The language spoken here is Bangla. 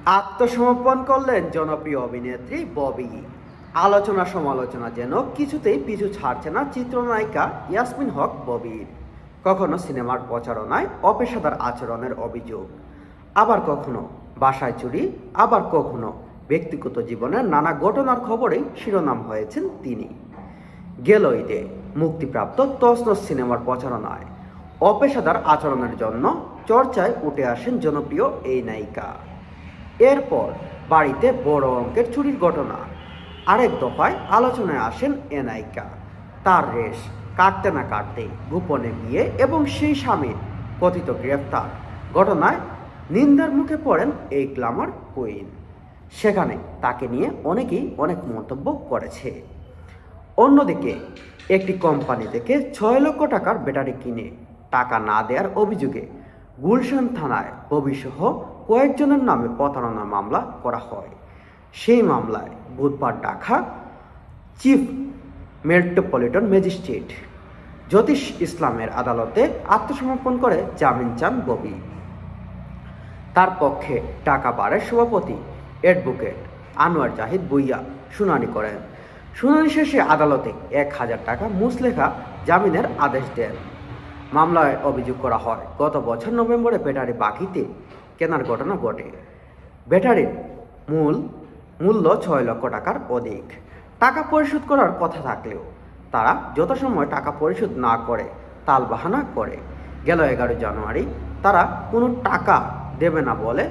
আত্মসমর্পণ করলেন জনপ্রিয় অভিনেত্রী ববি। আলোচনা সমালোচনা যেন কিছুতেই পিছু ছাড়ছে না চিত্রনায়িকা ইয়াসমিন হক ববির। কখনো সিনেমার প্রচারণায় অপেশাদার আচরণের অভিযোগ, আবার কখনো বাসায় চুরি, আবার কখনো ব্যক্তিগত জীবনের নানা ঘটনার খবরেই শিরোনাম হয়েছেন তিনি। গেল ঈদে মুক্তিপ্রাপ্ত তছনছ সিনেমার প্রচারণায় অপেশাদার আচরণের জন্য চর্চায় উঠে আসেন জনপ্রিয় এই নায়িকা। এরপর বাড়িতে বড় অঙ্কের চুরির ঘটনা, আরেক দফায় আলোচনায় আসেন এ নায়িকা। তার রেশ কাটতে না কাটতেই গোপনে বিয়ে এবং সেই স্বামীর কথিত গ্রেফতার ঘটনায় নিন্দার মুখে পড়েন এই গ্ল্যামার কুইন। সেখানে তাকে নিয়ে অনেকেই অনেক মন্তব্য করেছে। অন্যদিকে একটি কোম্পানি থেকে 6 লক্ষ টাকার ব্যাটারি কিনে টাকা না দেওয়ার অভিযোগে গুলশান থানায় ববিসহ কয়েকজনের নামে প্রতারণা মামলা করা হয়। সেই মামলায় বুধবার ঢাকা চিফ মেট্রোপলিটন ম্যাজিস্ট্রেট জ্যোতিষ ইসলামের আদালতে আত্মসমর্পণ করে জামিন চান ববি। তার পক্ষে ঢাকা বারের সভাপতি অ্যাডভোকেট আনোয়ার জাহিদ ভূঁইয়া শুনানি করেন। শুনানি শেষে আদালতে 1,000 টাকা মুচলেখা জামিনের আদেশ দেন। মামলায় অভিযোগ করা হয়, গত বছর নভেম্বরে ব্যাটারি বাকিতে কেনার ঘটনা ঘটে। ব্যাটারির মূল্য 6 লক্ষ টাকার অধিক। টাকা পরিশোধ করার কথা থাকলেও তারা যথাসময়ে টাকা পরিশোধ না করে তালবাহানা করে। গেল 11 জানুয়ারি তারা কোনো টাকা দেবে না বলে